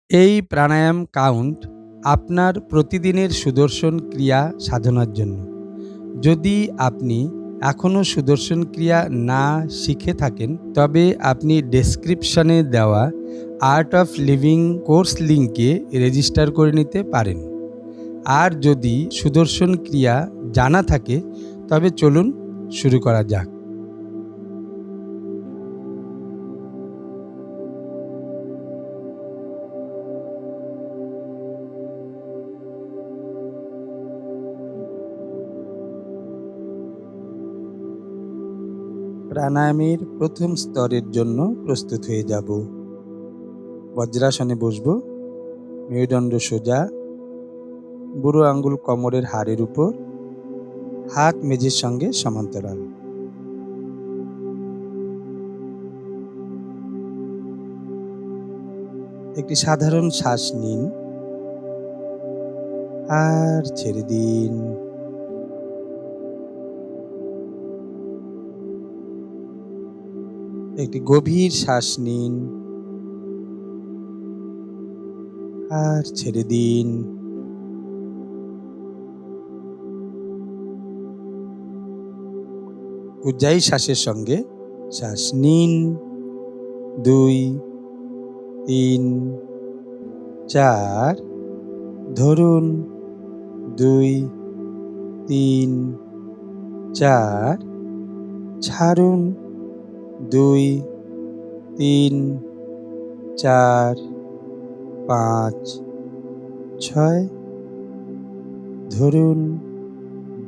এই প্রাণায়াম কাউন্ট আপনার প্রতিদিনের সুদর্শন ক্রিয়া সাধনার জন্য। যদি আপনি এখনও সুদর্শন ক্রিয়া না শিখে থাকেন, তবে আপনি ডেসক্রিপশনে দেওয়া আর্ট অফ লিভিং কোর্স লিঙ্কে রেজিস্টার করে নিতে পারেন। আর যদি সুদর্শন ক্রিয়া জানা থাকে, তবে চলুন শুরু করা যাক। প্রাণায়ামের প্রথম স্তরের জন্য প্রস্তুত হয়ে যাব। বজ্রাসনে বসব। মেরুদণ্ড সোজা, বুড়ো আঙ্গুল কোমরের হাড়ের উপর, হাত মেঝের সঙ্গে সমান্তরাল। একটি সাধারণ শ্বাস নিন আর ছেড়ে দিন। একটি গভীর শ্বাস নিন আর ছেড়ে দিন। উজ্জায়ী শ্বাসের সঙ্গে শ্বাস নিন, 2, 3, 4, ধরুন, 2, 3, 4, ছাড়ুন, 2, 3, 4, 5, 6, ধরুন,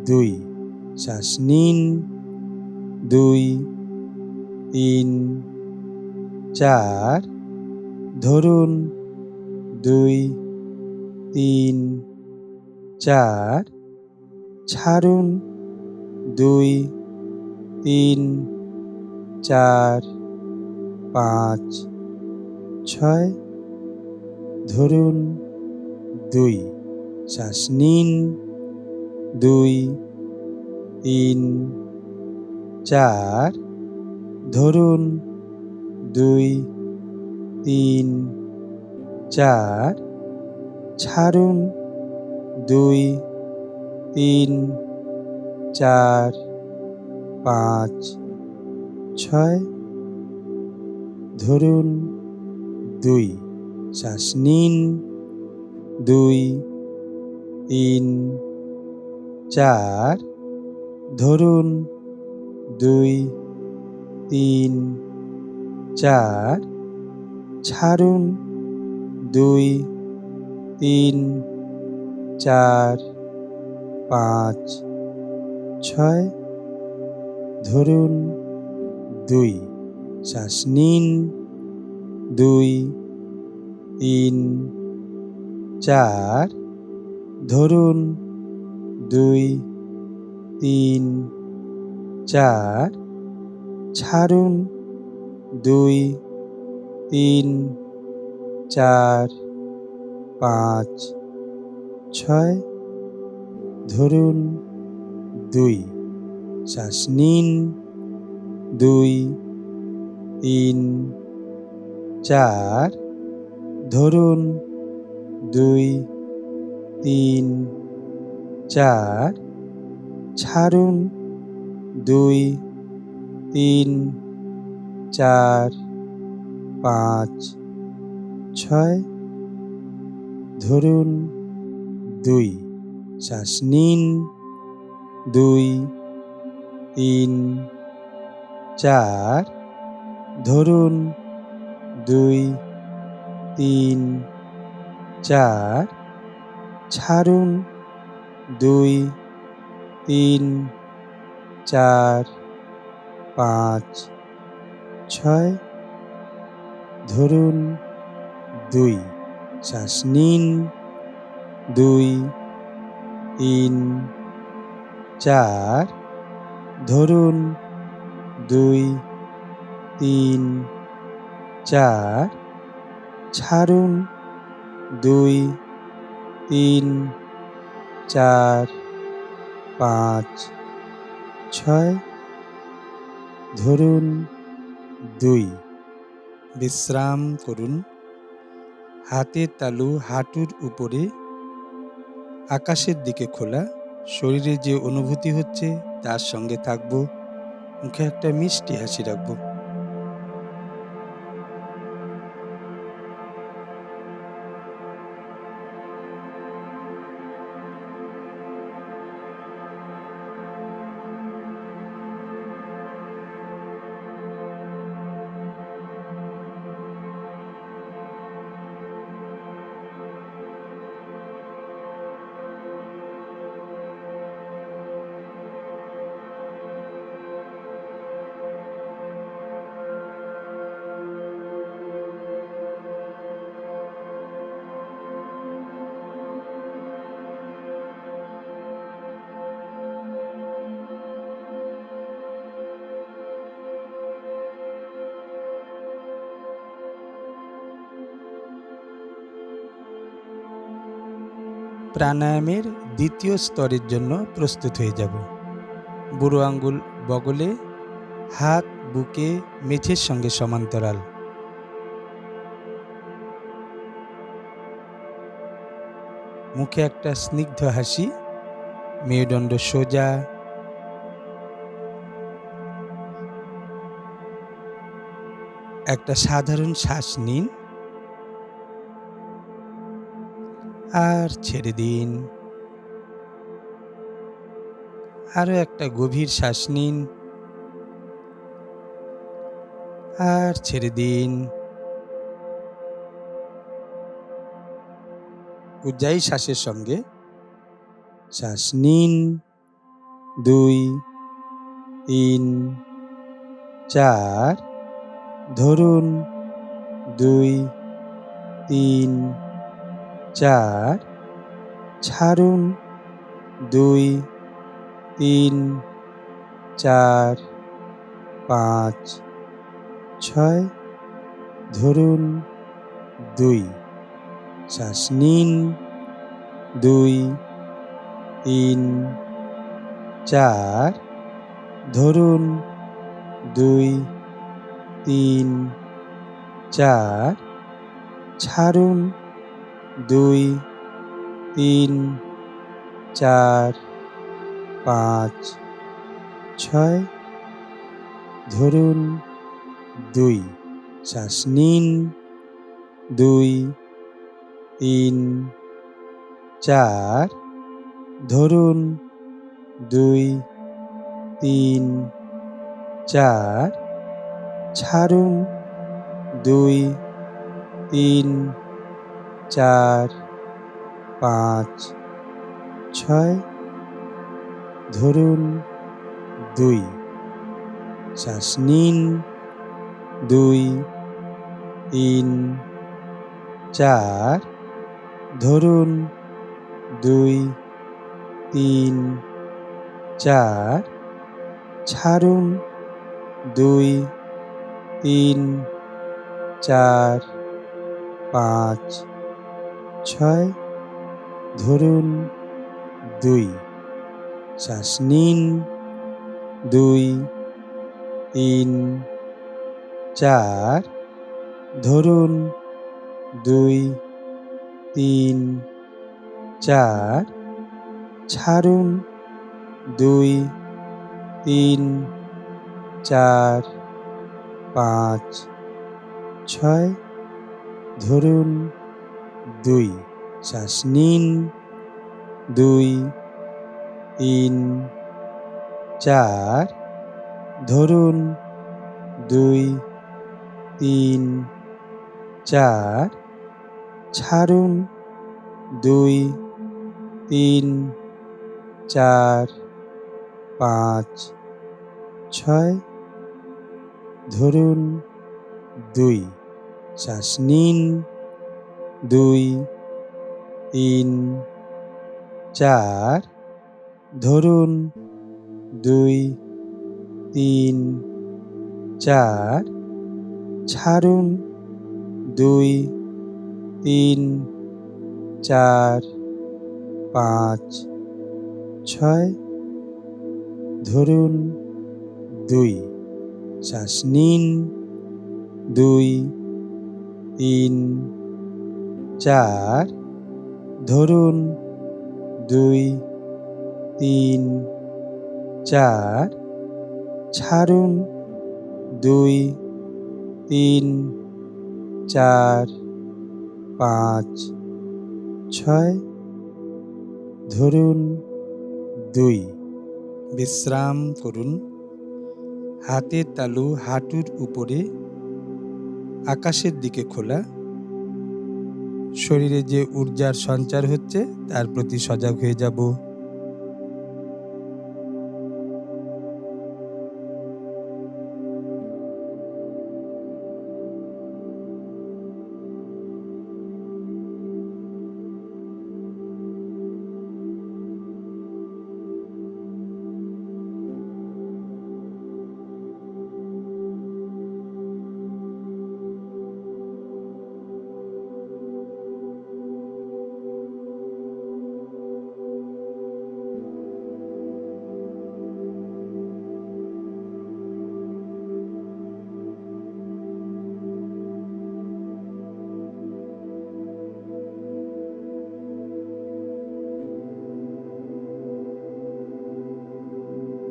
2, শ্বাস নিন, 2, 3, 4, ধরুন, 2, 3, 4, ছাড়ুন, 2, 3, 4, 5, 6, ধরুন, 2, শ্বাস নিন, 2, 3, 4, ধরুন, 2, 3, 4, ছাড়ুন, 2, 3, 4, 5, 6, ধরুন, 2, শ্বাস নিন, 2, 3, 4, ধরুন, 2, 3, 4, ছাড়ুন, 2, 3, 4, 5, 6, ধরুন, 2, শ্বাস নিন, 2, 3, 4, ধরুন, 2, 3, 4, ছাড়ুন, 2, 3, 4, 5, 6, ধরুন, 2, শ্বাস নিন, 2, 3, 4, ধরুন, 2, 3, 4, ছাড়ুন, 2, 3, 4, 5, 6, ধরুন, 2, শ্বাস নিন, 2, 3, 4, ধরুন, 2, 3, 4, ছাড়ুন, 2, 3, 4, 5, 6, ধরুন, 2, শ্বাস নিন, 2, 3, 4, ধরুন, 2, 3, 4, ছাড়ুন, 2, 3, 4, 5, 6, ধরুন, 2, বিশ্রাম করুন। হাতের তালু হাঁটুর উপরে, আকাশের দিকে খোলা। শরীরে যে অনুভূতি হচ্ছে তার সঙ্গে থাকবো। মুখে একটা মিষ্টি হাসি রাখবো। প্রাণায়ামের দ্বিতীয় স্তরের জন্য প্রস্তুত হয়ে যাব। বুড়ো আঙ্গুল বগলে, হাত বুকে, মেঝের সঙ্গে সমান্তরাল। মুখে একটা স্নিগ্ধ হাসি, মেরুদণ্ড সোজা। একটা সাধারণ শ্বাস নিন আর ছেড়ে দিন। আরও একটা গভীর শ্বাস নিন আর ছেড়ে দিন। উজ্জায়ী শ্বাসের সঙ্গে শ্বাস নিন, 2, 3, 4, ধরুন, 2, 3, 4, ছাড়ুন, 2, 3, 4, 5, 6, ধরুন, 2, শ্বাস নিন, 2, 3, 4, ধরুন, 2, 3, 4, ছাড়ুন, 2, 3, 4, 5, 6, ধরুন, 2, শ্বাস নিন, 2, 3, 4, ধরুন, 2, 3, 4, ছাড়ুন, 2, 3, 4, 5, 6, ধরুন, 2, শ্বাস নিন, 2, 3, 4, ধরুন, 2, 3, 4, ছাড়ুন, 2, 3, 4, 5, 6, ধরুন, 2, শ্বাস নিন, 2, 3, 4, ধরুন, 2, 3, 4, ছাড়ুন, 2, 3, 4, 5, 6, ধরুন, 2, শ্বাস নিন, 2, 3, 4, ধরুন, 2, 3, 4, ছাড়ুন, 2, 3, 4, 5, 6, ধরুন, 2, শ্বাস নিন, 2, 3, 4, ধরুন, 2, 3, 4, ছাড়ুন, 2, 3, 4, 5, 6, ধরুন, 2, শ্বাস নিন, 2, 3, 4 ধরুন, 2 3 4 ছাড়ুন, 2 3 4 5 6 ধরুন, 2 বিশ্রাম করুন। হাতের তালু হাঁটুর উপরে আকাশের দিকে খোলা। শরীরে যে ঊর্জার সঞ্চার হচ্ছে তার প্রতি সজাগ হয়ে যাব।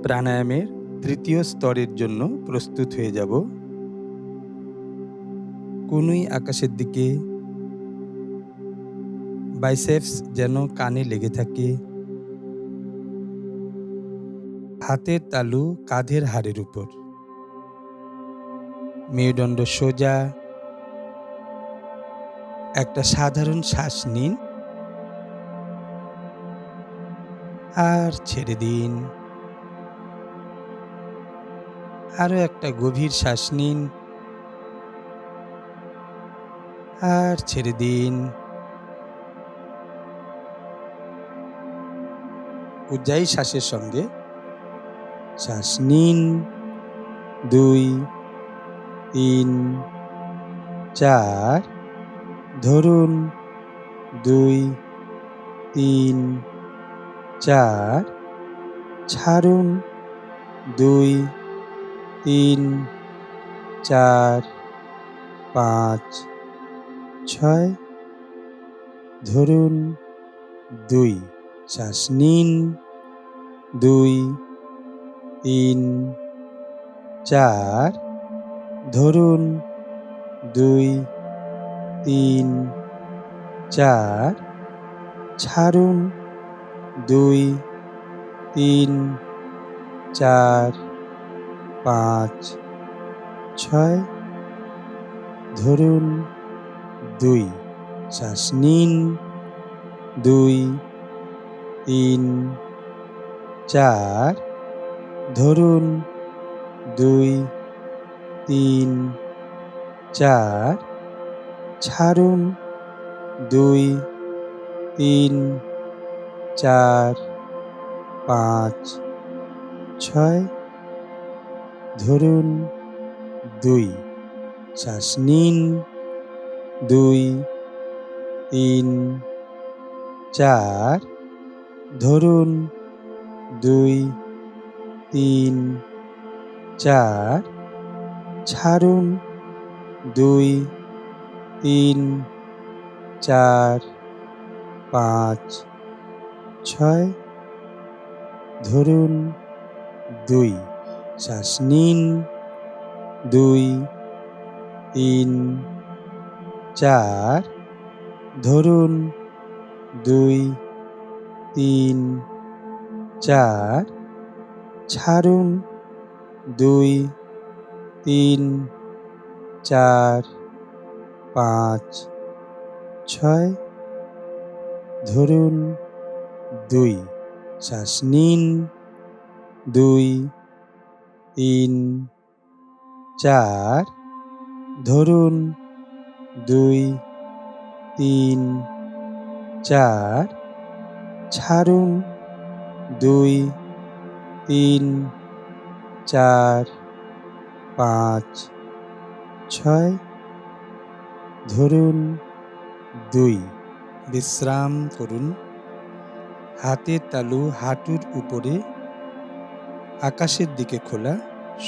প্রাণায়ামের তৃতীয় স্তরের জন্য প্রস্তুত হয়ে যাব। কনুই আকাশের দিকে, বাইসেপস যেন কানে লেগে থাকে। হাতের তালু কাঁধের হাড়ের উপর। মেরুদণ্ড সোজা। একটা সাধারণ শ্বাস নিন আর ছেড়ে দিন। আরো একটা গভীর শ্বাস নিন আর ছেড়ে দিন। উজ্জায়ী শ্বাসের সঙ্গে শ্বাস নিন, 2 3 4 ধরুন, 2 3 4 ছাড়ুন, 2 3 4 5 6 ধরুন, 2 শ্বাস নিন, 2 3 4 ধরুন, 2 3 4 ছাড়ুন, 2 3 4 5 6 ধরুন, 2 শ্বাস নিন, 2 3 4 ধরুন, 2 3 4 ছাড়ুন, 2 3 4 5 6 ধরুন, 2 শ্বাস নিন, 2 3 4 ধরুন, 2 3 4 ছাড়ুন, 2 3 4 5 6 ধরুন, 2 শ্বাস নিন, 2 3 4 ধরুন, 2 3 4 ছাড়ুন, 2 3 4 5 6 ধরুন, 2 শ্বাস নিন, 2 3 4 ধরুন, 2 3 4 ছাড়ুন, 2 3 4 5 6 ধরুন, 2 বিশ্রাম করুন। হাতের তালু হাঁটুর উপরে আকাশের দিকে খোলা।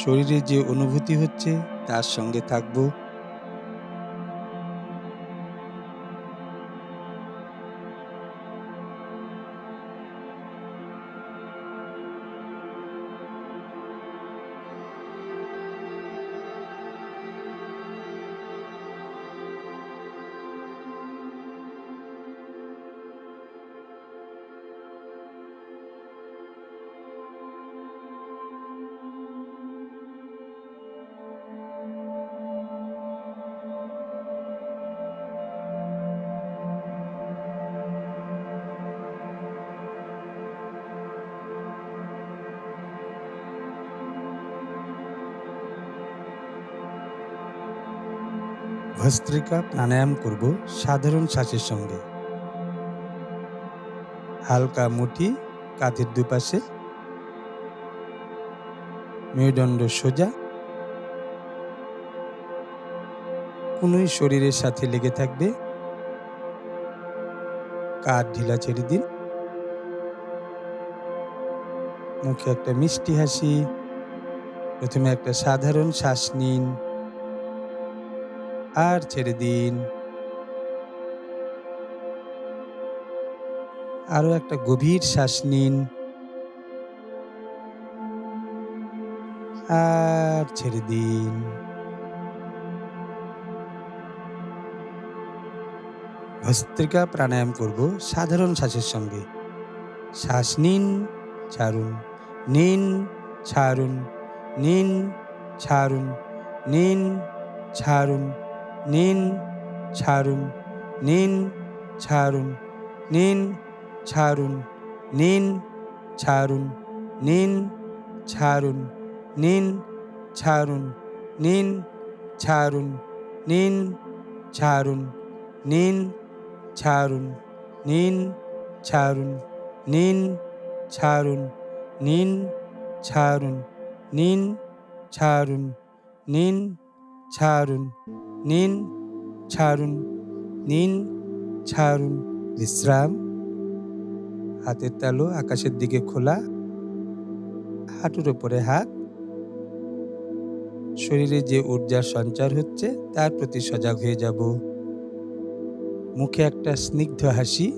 শরীরে যে অনুভূতি হচ্ছে তার সঙ্গে থাকব। ভস্ত্রিকা প্রাণায়াম করব সাধারণ শ্বাসের সঙ্গে। হালকা মুঠি কাঁধের দুপাশে, মেরুদণ্ড সোজা, কোনোই শরীরের সাথে লেগে থাকবে। কাঁধ ঢিলা ছেড়ে দিন। মুখে একটা মিষ্টি হাসি। প্রথমে একটা সাধারণ শ্বাস নিন আর ছেড়ে দিন। আরো একটা গভীর শ্বাস নিন আর ছেড়ে দিন। ভস্ত্রিকা প্রাণায়াম করব সাধারণ শ্বাসের সঙ্গে। শ্বাস নিন, ছাড়ুন, নিন, ছাড়ুন, নিন, ছাড়ুন, নিন, ছাড়ুন, নিন, ছাড়ুন, নিন, ছাড়ুন, নিন, ছাড়ুন, নিন, ছাড়ুন, নিন, ছাড়ুন, নিন, ছাড়ুন, নিন, ছাড়ুন, নিন, ছাড়ুন, নিন, ছাড়ুন, নিন, ছাড়ুন, নিন, ছাড়ুন, নিন, ছাড়ুন, নিন, ছাড়ুন, নিন, ছাড়ুন, নিন, ছাড়ুন, নিন, ছাড়ুন। বিশ্রাম। হাতের তালু আকাশের দিকে খোলা, হাঁটুর ওপরে হাত। শরীরে যে ঊর্জার সঞ্চার হচ্ছে তার প্রতি সজাগ হয়ে যাব। মুখে একটা স্নিগ্ধ হাসি।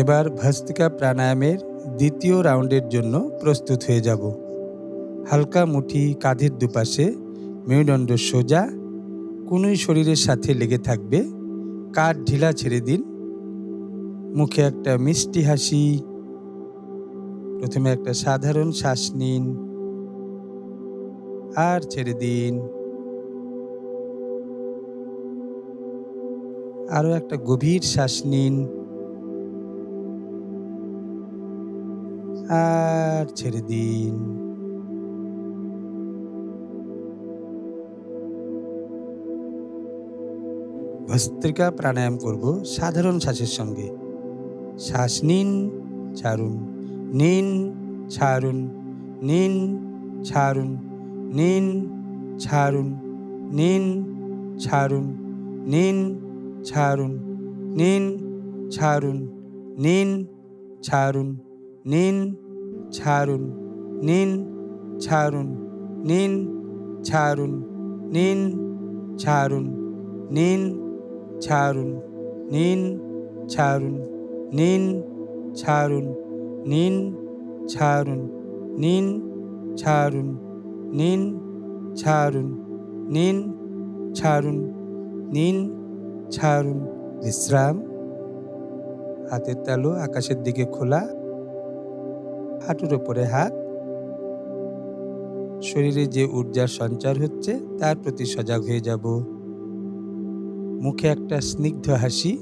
এবার ভস্ত্রিকা প্রাণায়ামের দ্বিতীয় রাউন্ডের জন্য প্রস্তুত হয়ে যাব। হালকা মুঠি কাঁধের দুপাশে, মেরুদণ্ড সোজা, কোনোই শরীরের সাথে লেগে থাকবে। কাঁধ ঢিলা ছেড়ে দিন। মুখে একটা মিষ্টি হাসি। প্রথমে একটা সাধারণ শ্বাস নিন আর ছেড়ে দিন। আরো একটা গভীর শ্বাস নিন আর ছেড়ে দিন। ভস্ত্রিকা প্রাণায়াম করব সাধারণ শ্বাসের সঙ্গে। শ্বাস নিন, ছাড়ুন, নিন, ছাড়ুন, নিন, ছাড়ুন, নিন, ছাড়ুন, নিন, ছাড়ুন, নিন, ছাড়ুন, নিন, ছাড়ুন, নিন, ছাড়ুন, নিন, ছাড়ুন, নিন, ছাড়ুন, নিন, ছাড়ুন, নিন, ছাড়ুন, নিন, ছাড়ুন, নিন, ছাড়ুন, নিন, ছাড়ুন, নিন, ছাড়ুন, নিন, ছাড়ুন, নিন, ছাড়ুন, নিন, ছাড়ুন, নিন, ছাড়ুন। বিশ্রাম। হাতের তালু আকাশের দিকে খোলা, হাঁটুর ওপরে হাত। শরীরে যে ঊর্জার সঞ্চার হচ্ছে তার প্রতি সজাগ হয়ে যাব। মুখে একটা স্নিগ্ধ হাসি।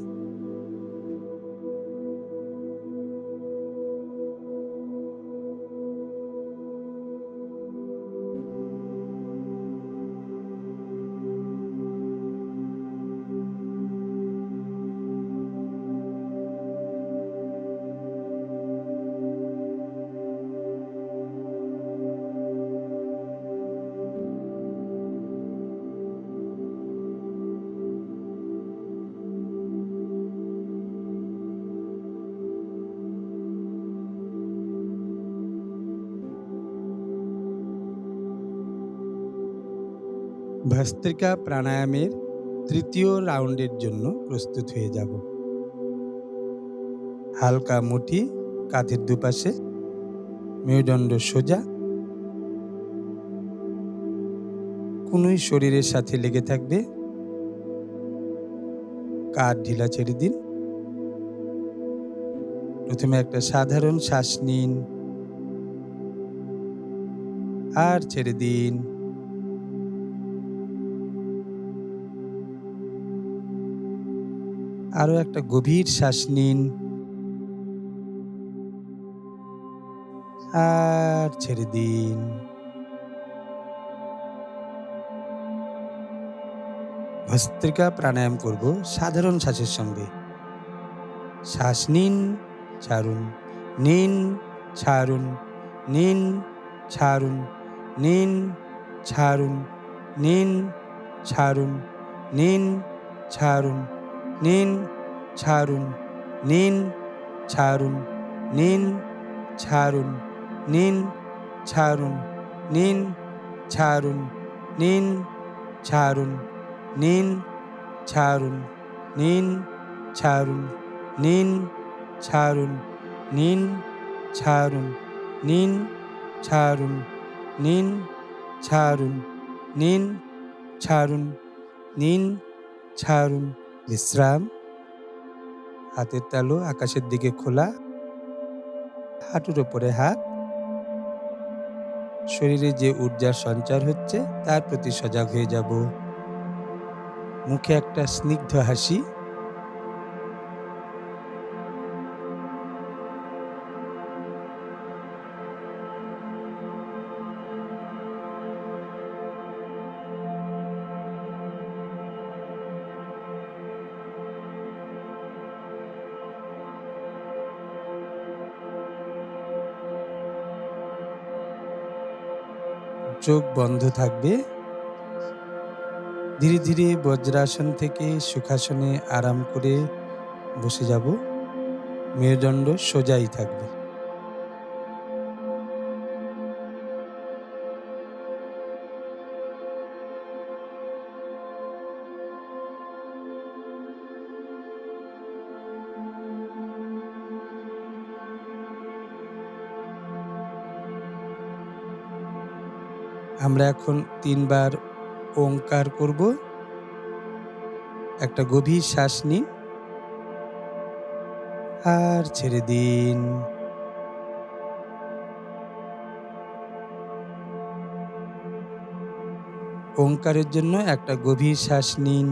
ভস্ত্রিকা প্রাণায়ামের তৃতীয় রাউন্ডের জন্য প্রস্তুত হয়ে যাব। হালকা মুঠি কাঁধের দুপাশে, মেরুদণ্ড সোজা, কনুই শরীরের সাথে লেগে থাকবে। কাঁধ ঢিলা ছেড়ে দিন। প্রথমে একটা সাধারণ শ্বাস নিন আর ছেড়ে দিন। আরো একটা গভীর শ্বাস নিন আর ছেড়ে দিন। ভস্ত্রিকা প্রাণায়াম করব সাধারণ শ্বাসের সঙ্গে। শ্বাস নিন, ছাড়ুন, নিন, ছাড়ুন, নিন, ছাড়ুন, নিন, ছাড়ুন, নিন, ছাড়ুন, নিন, ছাড়ুন, নিন, ছাড়ুন, নিন, ছাড়ুন, নিন, ছাড়ুন, নিন, ছাড়ুন, নিন, ছাড়ুন, নিন, ছাড়ুন, নিন, ছাড়ুন, নিন, ছাড়ুন, নিন, ছাড়ুন, নিন, ছাড়ুন, নিন, ছাড়ুন, নিন, ছাড়ুন, নিন, ছাড়ুন, নিন, ছাড়ুন। বিশ্রাম। হাতের তালু আকাশের দিকে খোলা, হাঁটুর ওপরে হাত। শরীরে যে ঊর্জার সঞ্চার হচ্ছে তার প্রতি সজাগ হয়ে যাব। মুখে একটা স্নিগ্ধ হাসি। চোখ বন্ধ থাকবে। ধীরে ধীরে বজ্রাসন থেকে সুখাসনে আরাম করে বসে যাব। মেরুদণ্ড সোজাই থাকবে। আমরা এখন 3 বার ওঙ্কার করব। একটা গভীর শ্বাস নিন আর ছেড়ে দিন। ওঙ্কারের জন্য একটা গভীর শ্বাস নিন।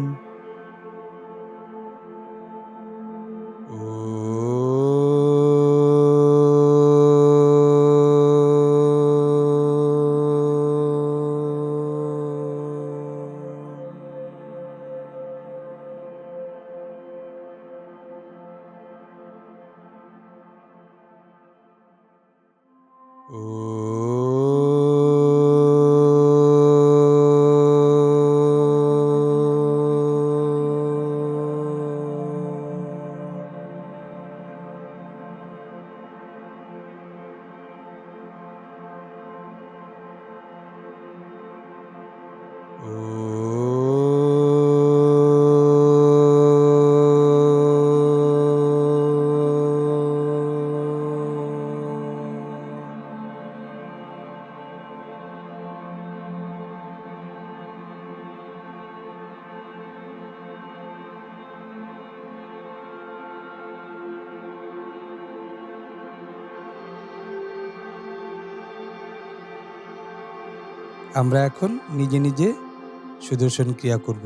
আমরা এখন নিজে নিজে সুদর্শন ক্রিয়া করব।